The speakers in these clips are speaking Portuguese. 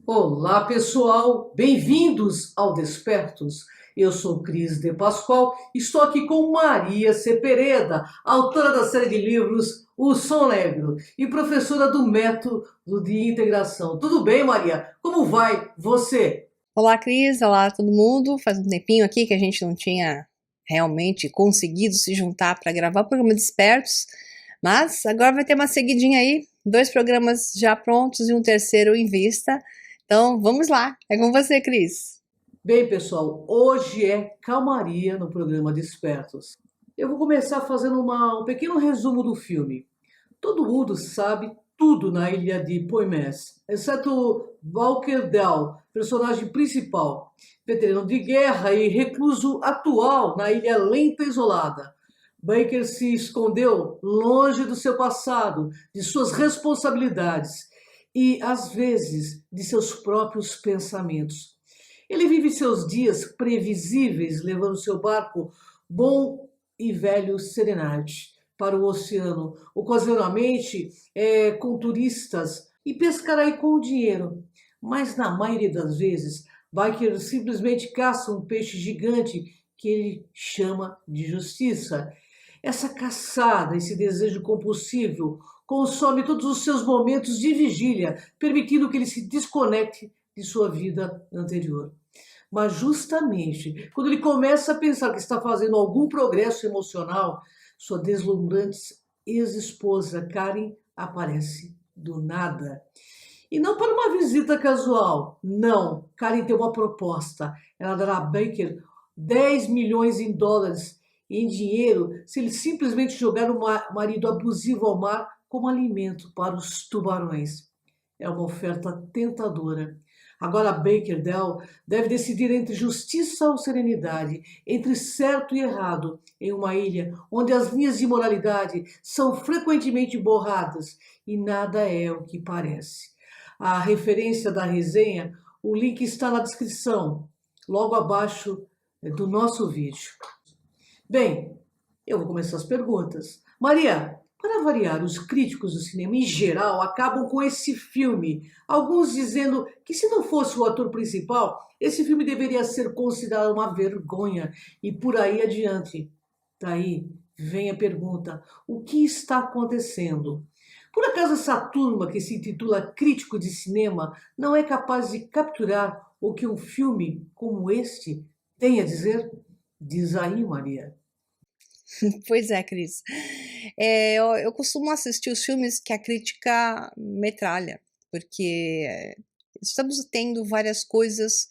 Olá, pessoal! Bem-vindos ao Despertos. Eu sou Cris de Pascoal, estou aqui com Maria Cepereda, autora da série de livros O Som Negro e professora do método de integração. Tudo bem, Maria? Como vai você? Olá, Cris. Olá, todo mundo. Faz um tempinho aqui que a gente não tinha realmente conseguido se juntar para gravar o programa Despertos, mas agora vai ter uma seguidinha aí, 2 programas já prontos e um terceiro em vista. Então, vamos lá. É com você, Cris. Bem, pessoal, hoje é calmaria no programa Despertos. Eu vou começar fazendo um pequeno resumo do filme. Todo mundo sabe tudo na ilha de Poimés, exceto Walker Dell, personagem principal, veterano de guerra e recluso atual na ilha lenta e isolada. Baker se escondeu longe do seu passado, de suas responsabilidades e, às vezes, de seus próprios pensamentos. Ele vive seus dias previsíveis, levando seu barco bom e velho Serenade para o oceano, ocasionalmente com turistas e pescar aí com o dinheiro. Mas na maioria das vezes, Biker simplesmente caça um peixe gigante que ele chama de justiça. Essa caçada, esse desejo compulsivo, consome todos os seus momentos de vigília, permitindo que ele se desconecte de sua vida anterior. Mas justamente quando ele começa a pensar que está fazendo algum progresso emocional, sua deslumbrante ex-esposa Karen aparece do nada. E não para uma visita casual. Não, Karen tem uma proposta. Ela dará a Baker 10 milhões em dólares em dinheiro se ele simplesmente jogar o marido abusivo ao mar como alimento para os tubarões. É uma oferta tentadora. Agora Baker Dell deve decidir entre justiça ou serenidade, entre certo e errado, em uma ilha onde as linhas de moralidade são frequentemente borradas e nada é o que parece. A referência da resenha, o link está na descrição, logo abaixo do nosso vídeo. Bem, eu vou começar as perguntas. Maria, para variar, os críticos do cinema em geral acabam com esse filme. Alguns dizendo que se não fosse o ator principal, esse filme deveria ser considerado uma vergonha e por aí adiante. Daí vem a pergunta: o que está acontecendo? Por acaso essa turma que se intitula crítico de cinema não é capaz de capturar o que um filme como este tem a dizer? Diz aí, Maria. Pois é, Cris. Eu costumo assistir os filmes que a crítica metralha, porque estamos tendo várias coisas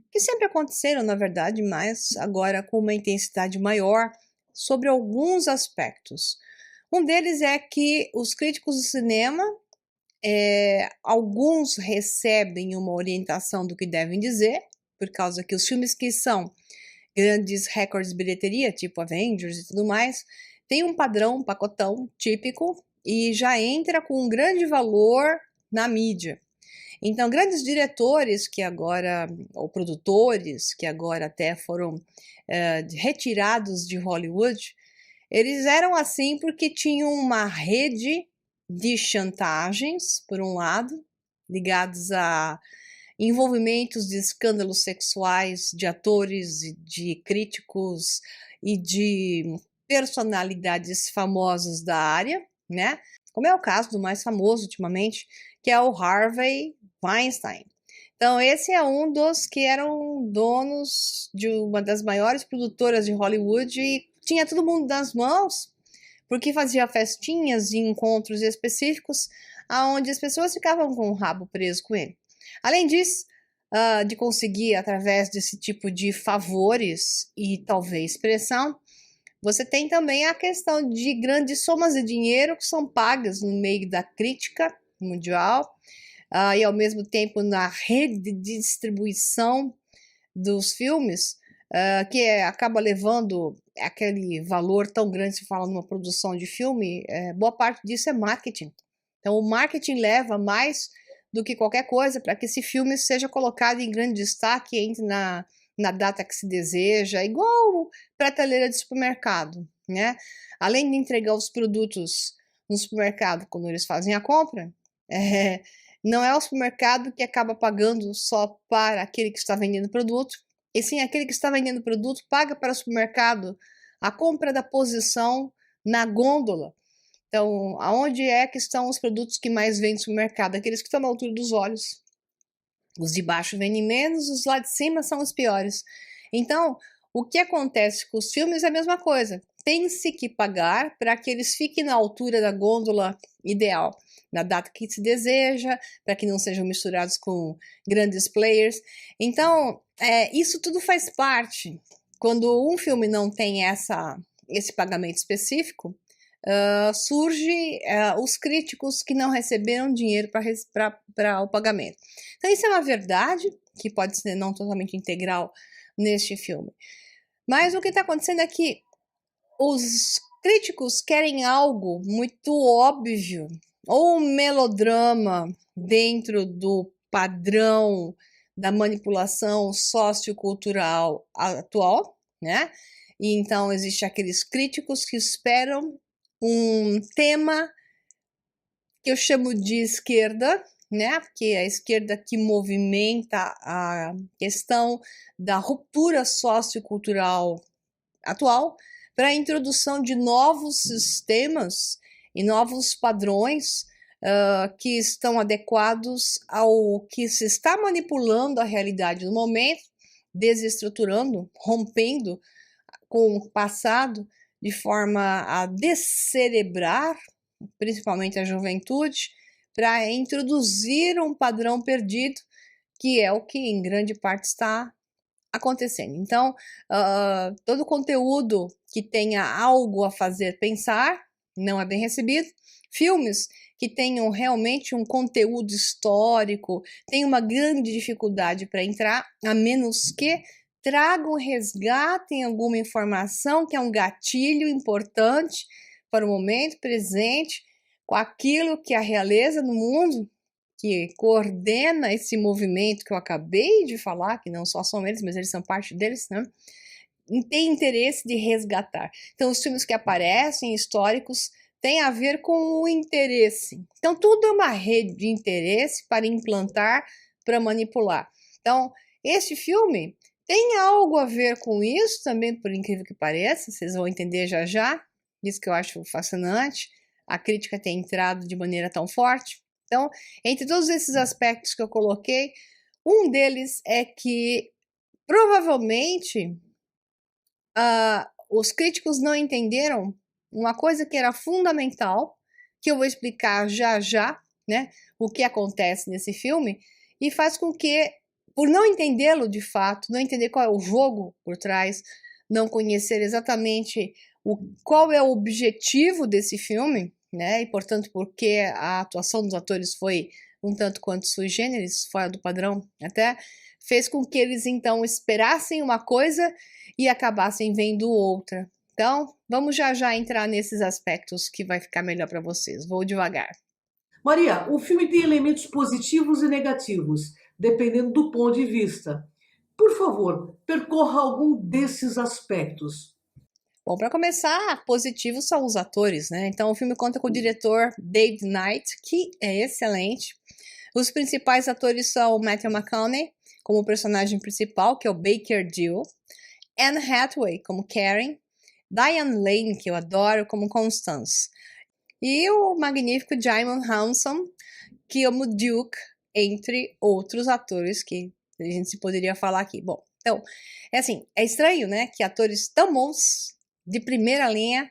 que sempre aconteceram, na verdade, mas agora com uma intensidade maior sobre alguns aspectos. Um deles é que os críticos do cinema, alguns recebem uma orientação do que devem dizer, por causa que os filmes que são grandes recordes de bilheteria, tipo Avengers e tudo mais, tem um padrão, um pacotão típico e já entra com um grande valor na mídia. Então, grandes diretores que agora, ou produtores que agora até foram retirados de Hollywood, eles eram assim porque tinham uma rede de chantagens, por um lado, ligados a envolvimentos de escândalos sexuais de atores e de críticos e de personalidades famosas da área, né? Como é o caso do mais famoso ultimamente, que é o Harvey Weinstein. Então, esse é um dos que eram donos de uma das maiores produtoras de Hollywood e tinha todo mundo nas mãos, porque fazia festinhas e encontros específicos aonde as pessoas ficavam com o rabo preso com ele. Além disso, de conseguir, através desse tipo de favores e talvez pressão, você tem também a questão de grandes somas de dinheiro que são pagas no meio da crítica mundial e ao mesmo tempo na rede de distribuição dos filmes, que acaba levando aquele valor tão grande, se fala numa produção de filme, boa parte disso é marketing. Então, o marketing leva mais do que qualquer coisa para que esse filme seja colocado em grande destaque, entre na data que se deseja, igual prateleira de supermercado, né? Além de entregar os produtos no supermercado quando eles fazem a compra, Não é o supermercado que acaba pagando só para aquele que está vendendo o produto, e sim aquele que está vendendo o produto paga para o supermercado a compra da posição na gôndola. Então, aonde é que estão os produtos que mais vendem no supermercado? Aqueles que estão na altura dos olhos. Os de baixo vendem menos, os lá de cima são os piores. Então, o que acontece com os filmes é a mesma coisa. Tem-se que pagar para que eles fiquem na altura da gôndola ideal, na data que se deseja, para que não sejam misturados com grandes players. Então, isso tudo faz parte. Quando um filme não tem esse pagamento específico, surge os críticos que não receberam dinheiro para o pagamento. Então, isso é uma verdade que pode ser não totalmente integral neste filme. Mas o que está acontecendo é que os críticos querem algo muito óbvio, ou um melodrama dentro do padrão da manipulação sociocultural atual, né? E então existem aqueles críticos que esperam um tema que eu chamo de esquerda, né? Porque é a esquerda que movimenta a questão da ruptura sociocultural atual para a introdução de novos sistemas e novos padrões que estão adequados ao que se está manipulando a realidade no momento, desestruturando, rompendo com o passado, de forma a descerebrar, principalmente a juventude, para introduzir um padrão perdido, que é o que em grande parte está acontecendo. Então, todo conteúdo que tenha algo a fazer pensar não é bem recebido. Filmes que tenham realmente um conteúdo histórico têm uma grande dificuldade para entrar, a menos que tragam, resgatem alguma informação que é um gatilho importante para o momento presente, com aquilo que a realeza no mundo, que coordena esse movimento que eu acabei de falar, que não só são eles, mas eles são parte deles, né? Tem interesse de resgatar. Então, os filmes que aparecem, históricos, têm a ver com o interesse. Então, tudo é uma rede de interesse para implantar, para manipular. Então, esse filme tem algo a ver com isso também, por incrível que pareça, vocês vão entender já já, isso que eu acho fascinante, a crítica ter entrado de maneira tão forte. Então, entre todos esses aspectos que eu coloquei, um deles é que provavelmente os críticos não entenderam uma coisa que era fundamental, que eu vou explicar já já, né, o que acontece nesse filme, e faz com que, por não entendê-lo de fato, não entender qual é o jogo por trás, não conhecer exatamente qual é o objetivo desse filme, né, e portanto porque a atuação dos atores foi um tanto quanto sui generis, fora do padrão até, fez com que eles então esperassem uma coisa e acabassem vendo outra. Então, vamos já já entrar nesses aspectos que vai ficar melhor para vocês. Vou devagar. Maria, o filme tem elementos positivos e negativos, dependendo do ponto de vista. Por favor, percorra algum desses aspectos. Bom, para começar, positivos são os atores, né? Então, o filme conta com o diretor David Knight, que é excelente. Os principais atores são Matthew McConaughey, como o personagem principal, que é o Baker Dill, Anne Hathaway, como Karen, Diane Lane, que eu adoro, como Constance, e o magnífico Djimon Hounsou, que como Duke, entre outros atores que a gente se poderia falar aqui. Bom, então, é assim, é estranho, né, que atores tão bons, de primeira linha,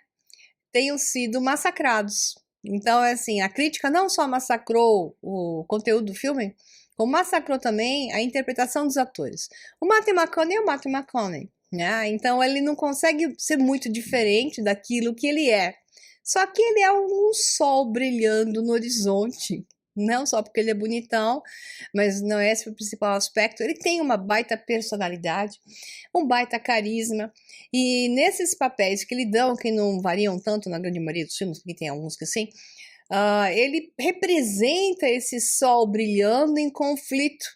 tenham sido massacrados. Então, é assim, a crítica não só massacrou o conteúdo do filme, como massacrou também a interpretação dos atores. O Matthew McConaughey é o Matthew McConaughey, né? Então, ele não consegue ser muito diferente daquilo que ele é. Só que ele é um sol brilhando no horizonte. Não só porque ele é bonitão, mas não é esse o principal aspecto. Ele tem uma baita personalidade, um baita carisma. E nesses papéis que ele dão, que não variam tanto na grande maioria dos filmes, porque tem alguns que sim, ele representa esse sol brilhando em conflito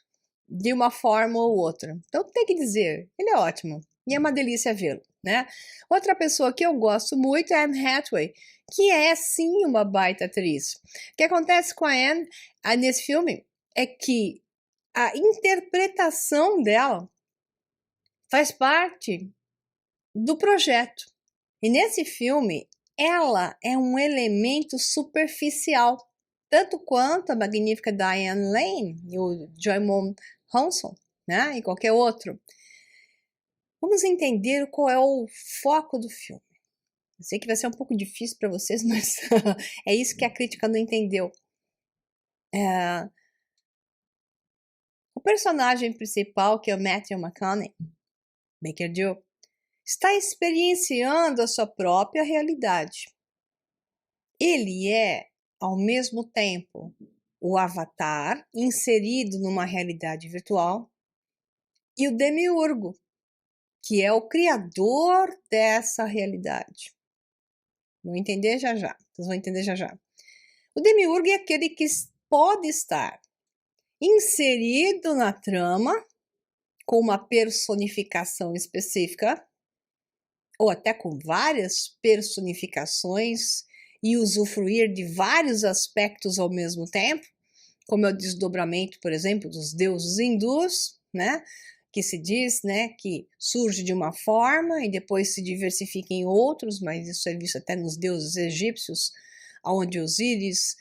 de uma forma ou outra. Então tem que dizer, ele é ótimo. E é uma delícia vê-lo, né? Outra pessoa que eu gosto muito é a Anne Hathaway, que é sim uma baita atriz. O que acontece com a Anne nesse filme é que a interpretação dela faz parte do projeto. E nesse filme, ela é um elemento superficial, tanto quanto a magnífica Diane Lane e o Djimon Hounsou, né? E qualquer outro. Vamos entender qual é o foco do filme. Eu sei que vai ser um pouco difícil para vocês, mas é isso que a crítica não entendeu. O personagem principal, que é o Matthew McConaughey, Baker Dill, está experienciando a sua própria realidade. Ele é, ao mesmo tempo, o avatar inserido numa realidade virtual e o demiurgo, que é o criador dessa realidade. Vão entender já já. Vocês vão entender já já. O demiurgo é aquele que pode estar inserido na trama com uma personificação específica, ou até com várias personificações e usufruir de vários aspectos ao mesmo tempo, como é o desdobramento, por exemplo, dos deuses hindus, né? Que se diz, né, que surge de uma forma e depois se diversifica em outros, mas isso é visto até nos deuses egípcios, onde Osíris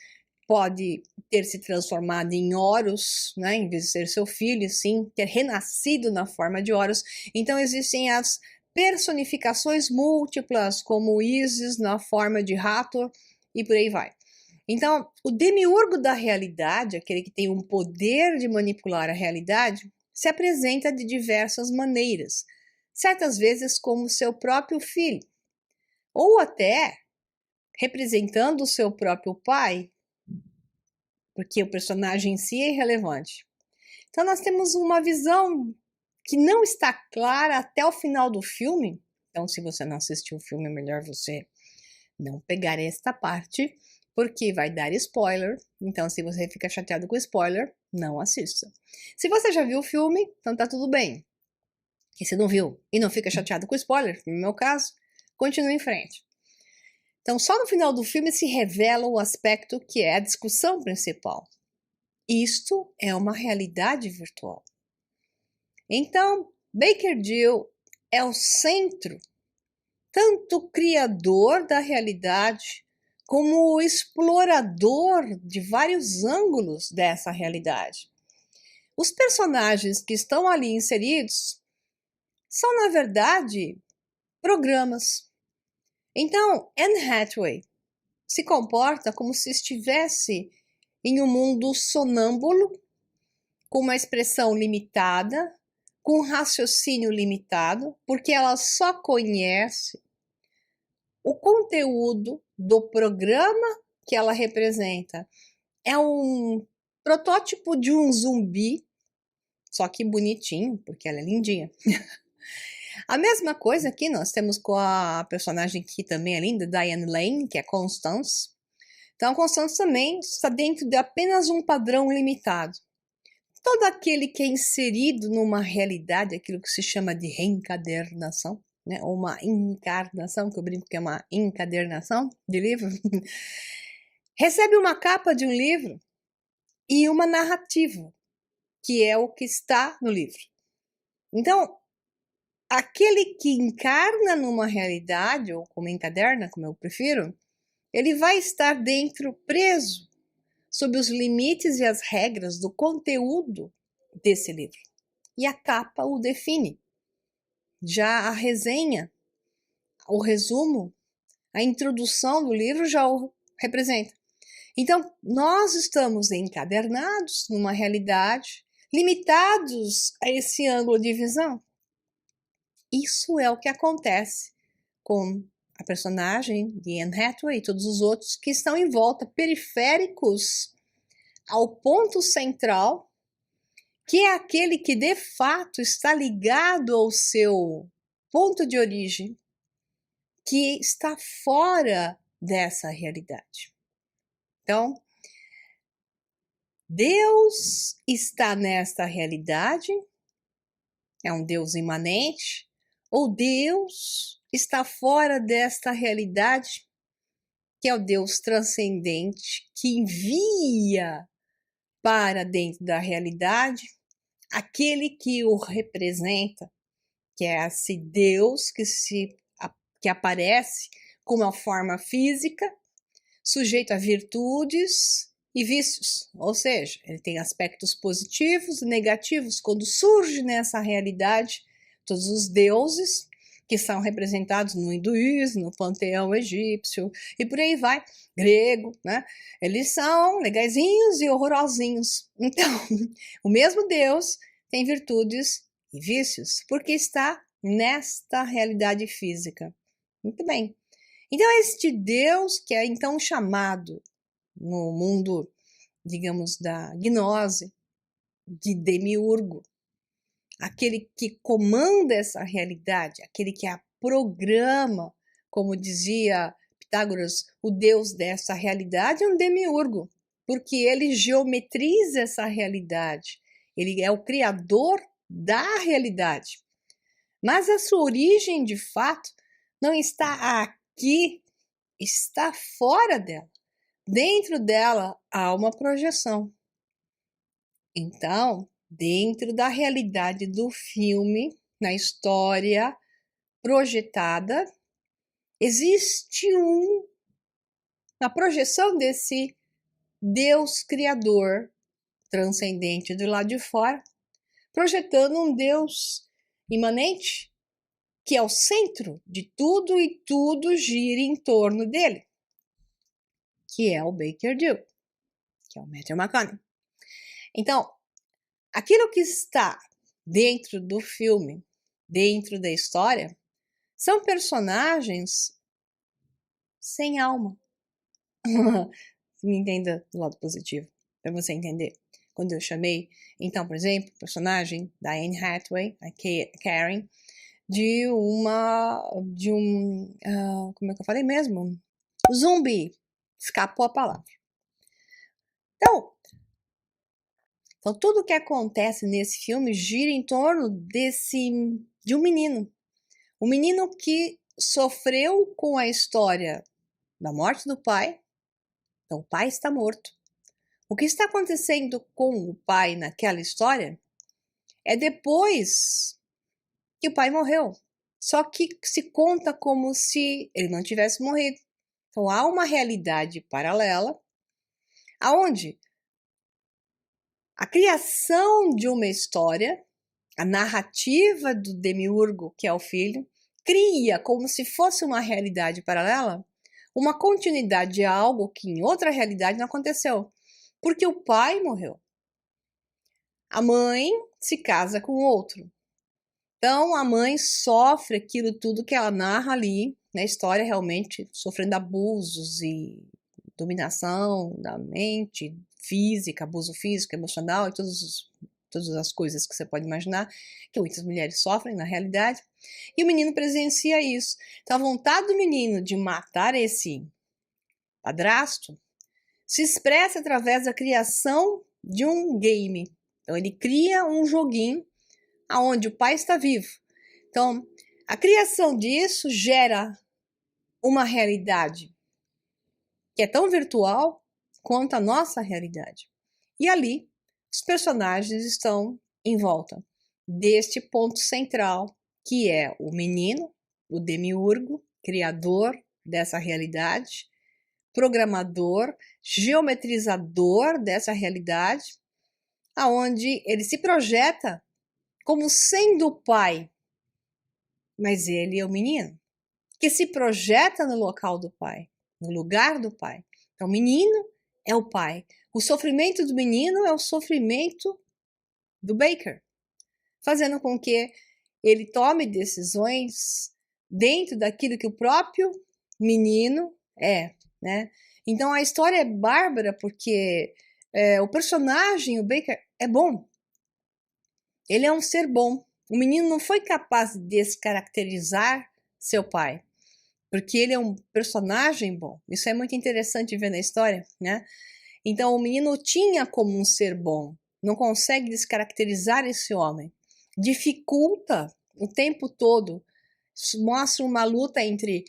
pode ter se transformado em Horus, né, em vez de ser seu filho, sim, ter renascido na forma de Horus. Então existem as personificações múltiplas, como Ísis na forma de Hathor e por aí vai. Então, o demiurgo da realidade, aquele que tem um poder de manipular a realidade, se apresenta de diversas maneiras, certas vezes como seu próprio filho, ou até representando o seu próprio pai, porque o personagem em si é irrelevante. Então nós temos uma visão que não está clara até o final do filme. Então, se você não assistiu o filme, é melhor você não pegar esta parte, porque vai dar spoiler. Então, se você fica chateado com spoiler, não assista. Se você já viu o filme, então tá tudo bem. E se não viu e não fica chateado com spoiler, no meu caso, continue em frente. Então, só no final do filme se revela o aspecto que é a discussão principal. Isto é uma realidade virtual. Então, Baker Dill é o centro, tanto criador da realidade, como o explorador de vários ângulos dessa realidade. Os personagens que estão ali inseridos são, na verdade, programas. Então, Anne Hathaway se comporta como se estivesse em um mundo sonâmbulo, com uma expressão limitada, com um raciocínio limitado, porque ela só conhece o conteúdo do programa que ela representa. É um protótipo de um zumbi, só que bonitinho, porque ela é lindinha. A mesma coisa aqui nós temos com a personagem que também é linda, Diane Lane, que é Constance. Então, a Constance também está dentro de apenas um padrão limitado. Todo aquele que é inserido numa realidade, aquilo que se chama de reencadernação, né? Ou uma encarnação, que eu brinco que é uma encadernação de livro, recebe uma capa de um livro e uma narrativa, que é o que está no livro. Então, aquele que encarna numa realidade, ou como encaderna, como eu prefiro, ele vai estar dentro, preso, sob os limites e as regras do conteúdo desse livro. E a capa o define. Já a resenha, o resumo, a introdução do livro já o representa. Então, nós estamos encadernados numa realidade, limitados a esse ângulo de visão. Isso é o que acontece com a personagem de Anne Hathaway e todos os outros que estão em volta, periféricos ao ponto central, que é aquele que de fato está ligado ao seu ponto de origem, que está fora dessa realidade. Então, Deus está nesta realidade, é um Deus imanente, ou Deus está fora desta realidade, que é o Deus transcendente, que envia para dentro da realidade aquele que o representa, que é esse Deus que aparece com uma forma física, sujeito a virtudes e vícios, ou seja, ele tem aspectos positivos e negativos. Quando surge nessa realidade todos os deuses que são representados no hinduísmo, no panteão egípcio e por aí vai, grego, né? Eles são legaizinhos e horrorosinhos. Então, o mesmo Deus tem virtudes e vícios, porque está nesta realidade física. Muito bem. Então, este Deus que é então chamado no mundo, digamos, da gnose, de demiurgo, aquele que comanda essa realidade, aquele que a programa, como dizia Pitágoras, o Deus dessa realidade é um demiurgo, porque ele geometriza essa realidade, ele é o criador da realidade. Mas a sua origem, de fato, não está aqui, está fora dela. Dentro dela há uma projeção. Então, dentro da realidade do filme, na história projetada, existe uma projeção desse Deus criador transcendente do lado de fora, projetando um Deus imanente que é o centro de tudo e tudo gira em torno dele, que é o Baker Dill, que é o Matthew McConaughey. Então, aquilo que está dentro do filme, dentro da história, são personagens sem alma. Me entenda do lado positivo, para você entender. Quando eu chamei, então, por exemplo, o personagem da Anne Hathaway, a Karen, como é que eu falei mesmo? Zumbi. Escapou a palavra. Então, tudo o que acontece nesse filme gira em torno de um menino. Um menino que sofreu com a história da morte do pai. Então, o pai está morto. O que está acontecendo com o pai naquela história é depois que o pai morreu. Só que se conta como se ele não tivesse morrido. Então, há uma realidade paralela aonde a criação de uma história, a narrativa do demiurgo, que é o filho, cria como se fosse uma realidade paralela, uma continuidade de algo que em outra realidade não aconteceu, porque o pai morreu. A mãe se casa com outro. Então, a mãe sofre aquilo tudo que ela narra ali na história, realmente sofrendo abusos e dominação da mente, física, abuso físico, emocional e todas as coisas que você pode imaginar que muitas mulheres sofrem na realidade. E o menino presencia isso. Então, a vontade do menino de matar esse padrasto se expressa através da criação de um game. Então, ele cria um joguinho onde o pai está vivo. Então, a criação disso gera uma realidade que é tão virtual quanto a nossa realidade. E ali, os personagens estão em volta deste ponto central, que é o menino, o demiurgo, criador dessa realidade, programador, geometrizador dessa realidade, aonde ele se projeta como sendo o pai, mas ele é o menino, que se projeta no local do pai, no lugar do pai. Então, o menino é o pai. O sofrimento do menino é o sofrimento do Baker, fazendo com que ele tome decisões dentro daquilo que o próprio menino é, né? Então, a história é bárbara porque o personagem, o Baker, é bom. Ele é um ser bom. O menino não foi capaz de descaracterizar seu pai, porque ele é um personagem bom. Isso é muito interessante ver na história, né? Então, o menino tinha como um ser bom, não consegue descaracterizar esse homem. Dificulta o tempo todo, mostra uma luta entre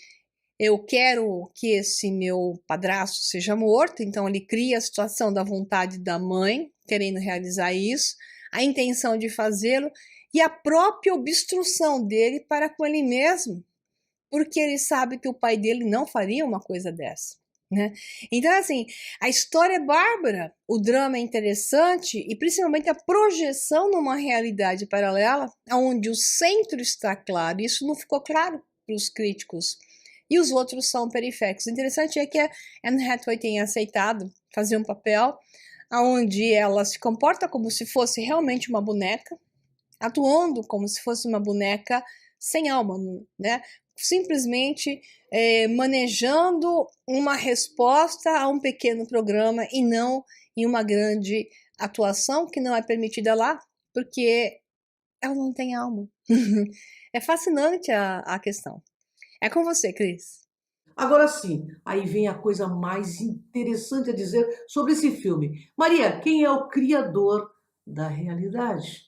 eu quero que esse meu padrasto seja morto, então ele cria a situação da vontade da mãe, querendo realizar isso, a intenção de fazê-lo e a própria obstrução dele para com ele mesmo, porque ele sabe que o pai dele não faria uma coisa dessa. Né? Então, assim, a história é bárbara, o drama é interessante e principalmente a projeção numa realidade paralela, onde o centro está claro, isso não ficou claro para os críticos, e os outros são periféricos. O interessante é que a Anne Hathaway tenha aceitado fazer um papel onde ela se comporta como se fosse realmente uma boneca, atuando como se fosse uma boneca sem alma, né? Simplesmente manejando uma resposta a um pequeno programa e não em uma grande atuação que não é permitida lá, porque ela não tem alma. É fascinante a questão. É com você, Cris. Agora sim, aí vem a coisa mais interessante a dizer sobre esse filme. Maria, quem é o criador da realidade?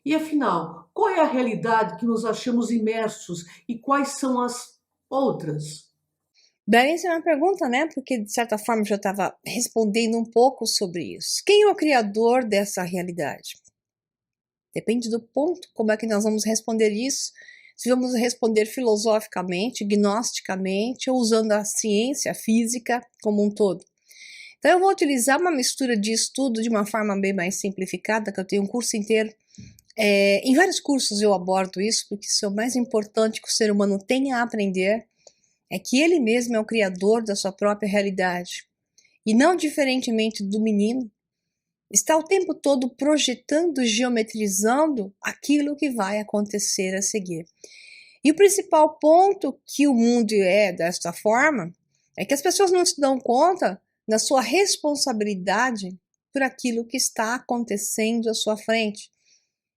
E afinal, qual é a realidade que nos achamos imersos e quais são as outras? Belíssima pergunta, né? Porque de certa forma eu já estava respondendo um pouco sobre isso. Quem é o criador dessa realidade? Depende do ponto, como é que nós vamos responder isso. Se vamos responder filosoficamente, gnosticamente, ou usando a ciência, a física como um todo. Então eu vou utilizar uma mistura de estudo de uma forma bem mais simplificada, que eu tenho um curso inteiro. Em vários cursos eu abordo isso, porque isso é o mais importante que o ser humano tem a aprender, é que ele mesmo é o criador da sua própria realidade. E não diferentemente do menino, está o tempo todo projetando, geometrizando aquilo que vai acontecer a seguir. E o principal ponto que o mundo é desta forma é que as pessoas não se dão conta da sua responsabilidade por aquilo que está acontecendo à sua frente.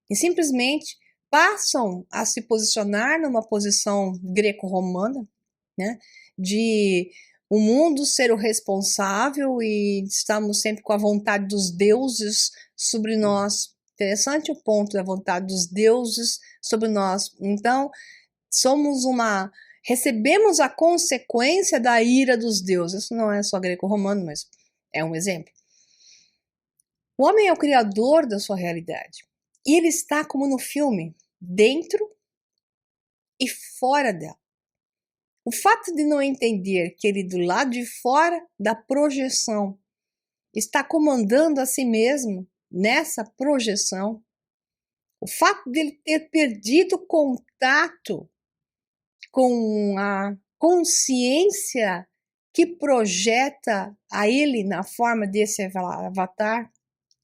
E simplesmente passam a se posicionar numa posição greco-romana, né, de o mundo ser o responsável e estamos sempre com a vontade dos deuses sobre nós. Interessante o ponto da vontade dos deuses sobre nós. Então, recebemos a consequência da ira dos deuses. Isso não é só greco-romano, mas é um exemplo. O homem é o criador da sua realidade. E ele está, como no filme, dentro e fora dela. O fato de não entender que ele, do lado de fora da projeção, está comandando a si mesmo nessa projeção, o fato de ele ter perdido contato com a consciência que projeta a ele na forma desse avatar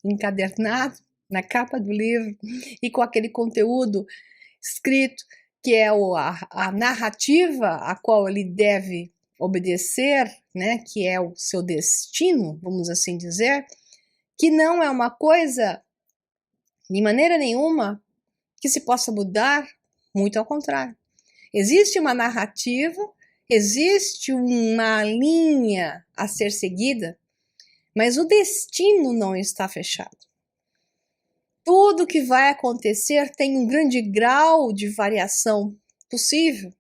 encadernado na capa do livro e com aquele conteúdo escrito que é a narrativa a qual ele deve obedecer, né, que é o seu destino, vamos assim dizer, que não é uma coisa, de maneira nenhuma, que se possa mudar, muito ao contrário. Existe uma narrativa, existe uma linha a ser seguida, mas o destino não está fechado. Tudo que vai acontecer tem um grande grau de variação possível.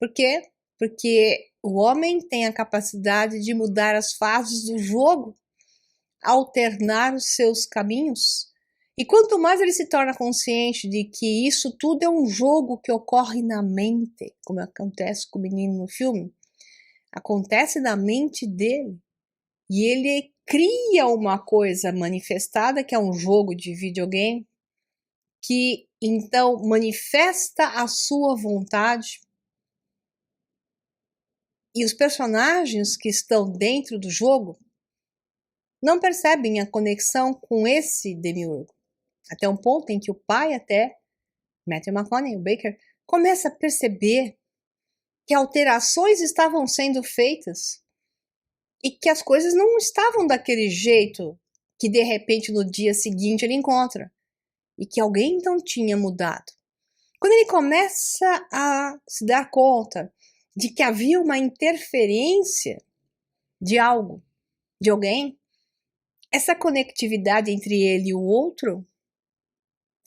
Por quê? Porque o homem tem a capacidade de mudar as fases do jogo, alternar os seus caminhos. E quanto mais ele se torna consciente de que isso tudo é um jogo que ocorre na mente, como acontece com o menino no filme, acontece na mente dele, e ele cria uma coisa manifestada, que é um jogo de videogame, que então manifesta a sua vontade. E os personagens que estão dentro do jogo não percebem a conexão com esse demiurgo. Até um ponto em que o pai até, Matthew McConaughey, o Baker, começa a perceber que alterações estavam sendo feitas e que as coisas não estavam daquele jeito que de repente no dia seguinte ele encontra e que alguém então tinha mudado. Quando ele começa a se dar conta de que havia uma interferência de algo, de alguém, essa conectividade entre ele e o outro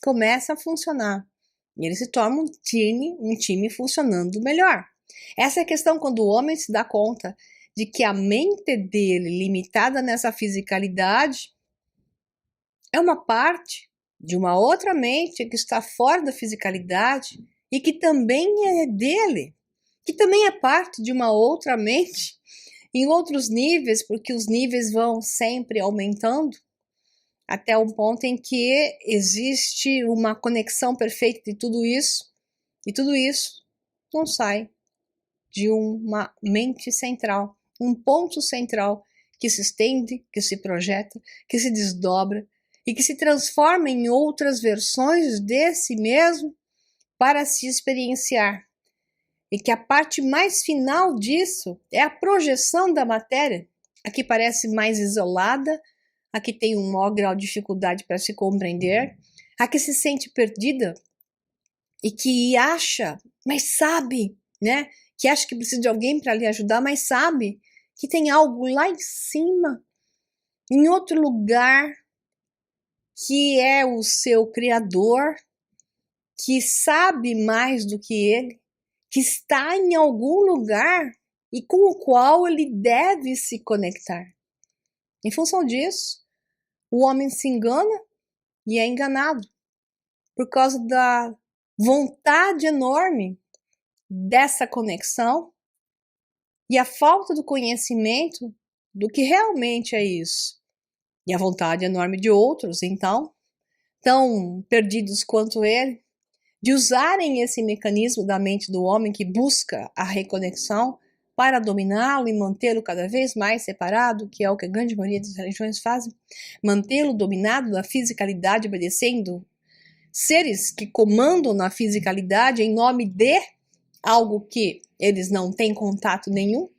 começa a funcionar. E ele se torna um time funcionando melhor. Essa é a questão quando o homem se dá conta de que a mente dele, limitada nessa fisicalidade, é uma parte de uma outra mente que está fora da fisicalidade e que também é dele, que também é parte de uma outra mente em outros níveis, porque os níveis vão sempre aumentando até um ponto em que existe uma conexão perfeita de tudo isso, e tudo isso não sai de uma mente central, um ponto central que se estende, que se projeta, que se desdobra e que se transforma em outras versões de si mesmo para se experienciar. E que a parte mais final disso é a projeção da matéria, a que parece mais isolada, a que tem um maior grau de dificuldade para se compreender, a que se sente perdida e que acha, mas sabe, né? Que acha que precisa de alguém para lhe ajudar, mas sabe que tem algo lá em cima, em outro lugar, que é o seu Criador, que sabe mais do que ele, que está em algum lugar e com o qual ele deve se conectar. Em função disso, o homem se engana e é enganado por causa da vontade enorme dessa conexão e a falta do conhecimento do que realmente é isso. E a vontade enorme de outros, então, tão perdidos quanto ele, de usarem esse mecanismo da mente do homem que busca a reconexão para dominá-lo e mantê-lo cada vez mais separado, que é o que a grande maioria das religiões fazem, mantê-lo dominado da fisicalidade, obedecendo seres que comandam na fisicalidade em nome de algo que eles não têm contato nenhum,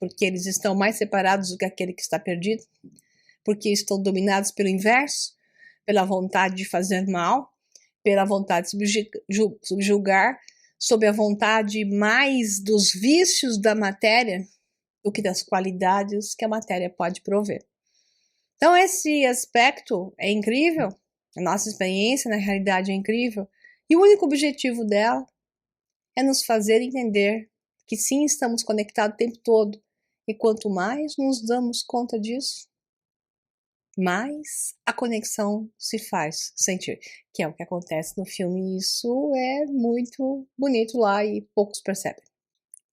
porque eles estão mais separados do que aquele que está perdido, porque estão dominados pelo inverso, pela vontade de fazer mal, pela vontade de subjugar, sob a vontade mais dos vícios da matéria do que das qualidades que a matéria pode prover. Então esse aspecto é incrível, a nossa experiência na realidade é incrível, e o único objetivo dela é nos fazer entender que sim, estamos conectados o tempo todo, e quanto mais nos damos conta disso, mais a conexão se faz sentir, que é o que acontece no filme, e isso é muito bonito lá e poucos percebem.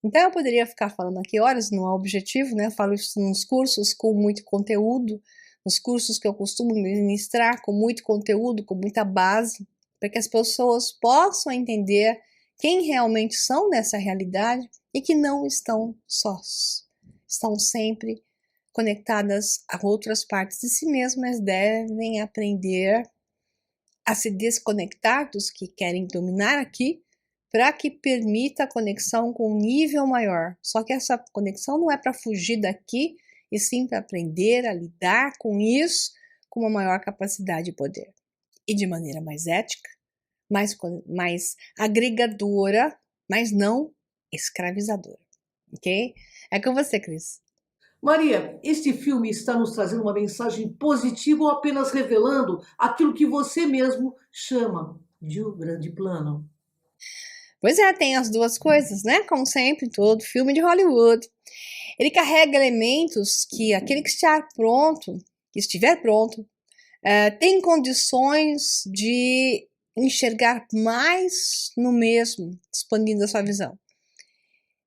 Então eu poderia ficar falando aqui horas, não é objetivo, né? Eu falo isso nos cursos com muito conteúdo, nos cursos que eu costumo ministrar com muito conteúdo, com muita base, para que as pessoas possam entender quem realmente são nessa realidade e que não estão sós, estão sempre conectadas a outras partes de si mesmas, devem aprender a se desconectar dos que querem dominar aqui, para que permita a conexão com um nível maior. Só que essa conexão não é para fugir daqui, e sim para aprender a lidar com isso com uma maior capacidade de poder. E de maneira mais ética, mais agregadora, mas não escravizadora. Ok? É com você, Cris. Maria, este filme está nos trazendo uma mensagem positiva ou apenas revelando aquilo que você mesmo chama de um grande plano? Pois é, tem as duas coisas, né? Como sempre, todo filme de Hollywood. Ele carrega elementos que aquele que estiver pronto, tem condições de enxergar mais no mesmo, expandindo a sua visão.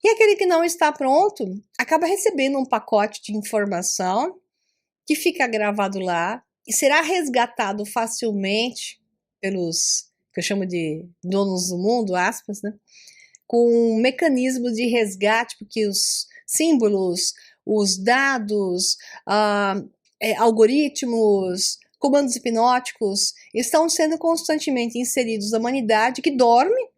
E aquele que não está pronto acaba recebendo um pacote de informação que fica gravado lá e será resgatado facilmente pelos que eu chamo de donos do mundo, aspas, né? Com um mecanismo de resgate, porque os símbolos, os dados, algoritmos, comandos hipnóticos estão sendo constantemente inseridos na humanidade que dorme,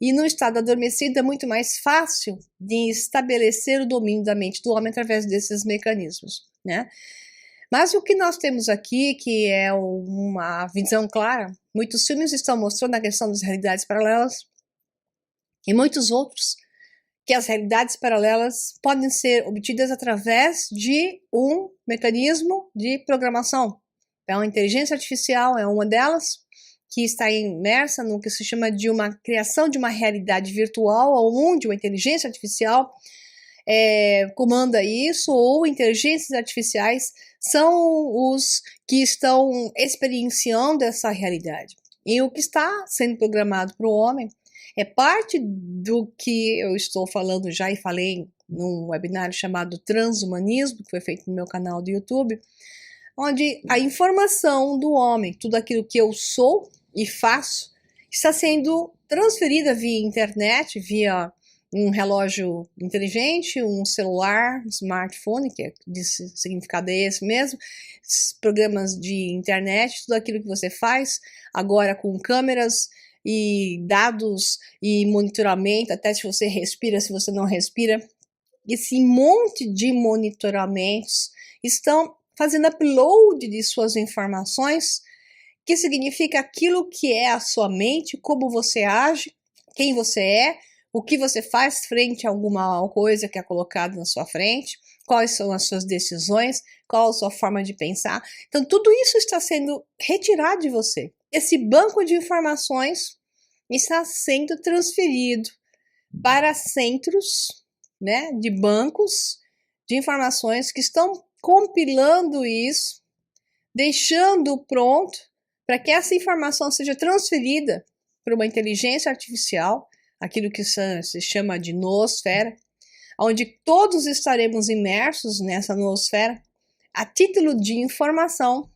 e no estado adormecido é muito mais fácil de estabelecer o domínio da mente do homem através desses mecanismos, né? Mas o que nós temos aqui, que é uma visão clara, muitos filmes estão mostrando a questão das realidades paralelas e muitos outros, que as realidades paralelas podem ser obtidas através de um mecanismo de programação. Então, a inteligência artificial é uma delas, que está imersa no que se chama de uma criação de uma realidade virtual, onde uma inteligência artificial comanda isso, ou inteligências artificiais são os que estão experienciando essa realidade. E o que está sendo programado para o homem é parte do que eu estou falando já e falei num webinar chamado Transhumanismo, que foi feito no meu canal do YouTube, onde a informação do homem, tudo aquilo que eu sou e faço, está sendo transferida via internet, via um relógio inteligente, um celular, um smartphone, que significado é esse mesmo, programas de internet, tudo aquilo que você faz, agora com câmeras e dados e monitoramento, até se você respira, se você não respira. Esse monte de monitoramentos estão fazendo upload de suas informações, que significa aquilo que é a sua mente, como você age, quem você é, o que você faz frente a alguma coisa que é colocada na sua frente, quais são as suas decisões, qual a sua forma de pensar. Então, tudo isso está sendo retirado de você. Esse banco de informações está sendo transferido para centros, né, de bancos de informações que estão compilando isso, deixando pronto para que essa informação seja transferida para uma inteligência artificial, aquilo que se chama de noosfera, onde todos estaremos imersos nessa noosfera a título de informação,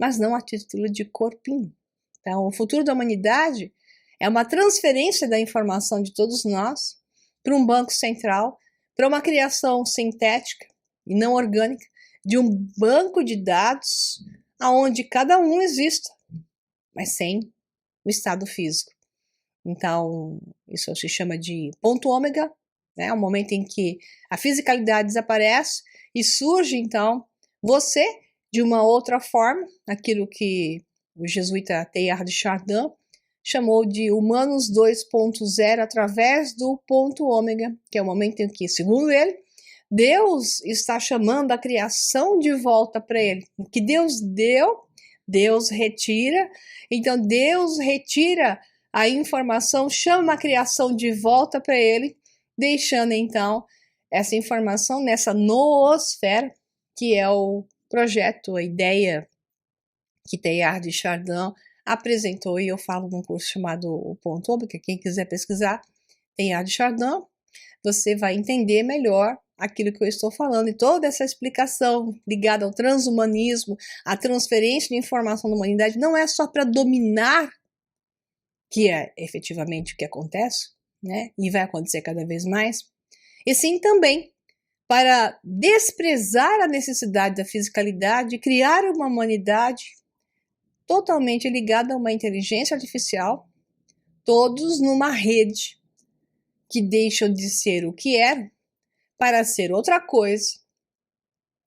mas não a título de corpinho. Então, o futuro da humanidade é uma transferência da informação de todos nós para um banco central, para uma criação sintética e não orgânica de um banco de dados aonde cada um exista, mas sem o estado físico. Então, isso se chama de ponto ômega, né? O momento em que a fisicalidade desaparece e surge, então, você de uma outra forma, aquilo que o jesuíta Teilhard de Chardin chamou de humanos 2.0 através do ponto ômega, que é o momento em que, segundo ele, Deus está chamando a criação de volta para ele. O que Deus deu, Deus retira. Então, Deus retira a informação, chama a criação de volta para ele, deixando, então, essa informação nessa noosfera, que é o projeto, a ideia que Teilhard de Chardin apresentou, e eu falo num curso chamado O Ponto Ômega, quem quiser pesquisar, Teilhard de Chardin, você vai entender melhor aquilo que eu estou falando, e toda essa explicação ligada ao transhumanismo, a transferência de informação da humanidade, não é só para dominar, que é efetivamente o que acontece, né? E vai acontecer cada vez mais, e sim também para desprezar a necessidade da fisicalidade e criar uma humanidade totalmente ligada a uma inteligência artificial, todos numa rede que deixam de ser o que eram para ser outra coisa,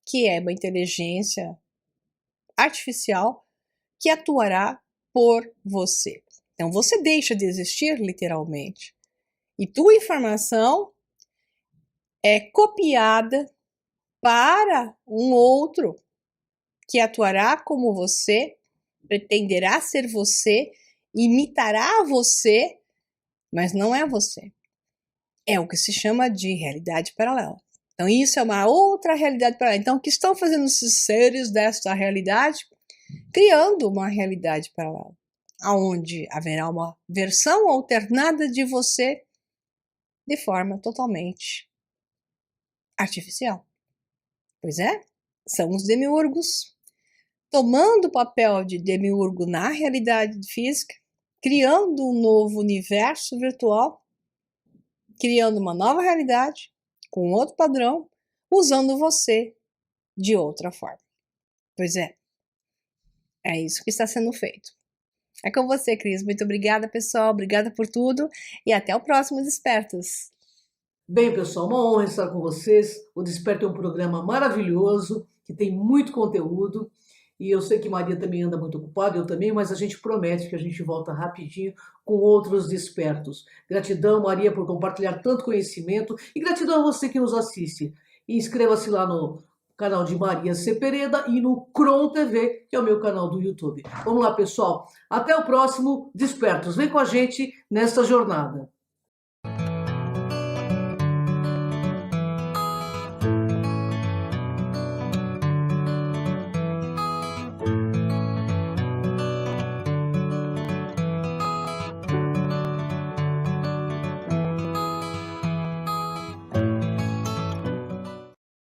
que é uma inteligência artificial que atuará por você. Então você deixa de existir literalmente e tua informação é copiada para um outro que atuará como você, pretenderá ser você, imitará você, mas não é você. É o que se chama de realidade paralela. Então isso é uma outra realidade paralela. Então o que estão fazendo esses seres desta realidade? Criando uma realidade paralela, onde haverá uma versão alternada de você de forma totalmente artificial. Pois é, são os demiurgos tomando o papel de demiurgo na realidade física, criando um novo universo virtual, criando uma nova realidade, com outro padrão, usando você de outra forma. Pois é isso que está sendo feito. É com você, Cris. Muito obrigada, pessoal. Obrigada por tudo e até o próximo Despertos. Bem, pessoal, uma honra estar com vocês. O Desperto é um programa maravilhoso, que tem muito conteúdo. E eu sei que Maria também anda muito ocupada, eu também, mas a gente promete que a gente volta rapidinho com outros despertos. Gratidão, Maria, por compartilhar tanto conhecimento e gratidão a você que nos assiste. E inscreva-se lá no canal de Maria Cepereda e no Cron TV, que é o meu canal do YouTube. Vamos lá, pessoal. Até o próximo Despertos. Vem com a gente nessa jornada.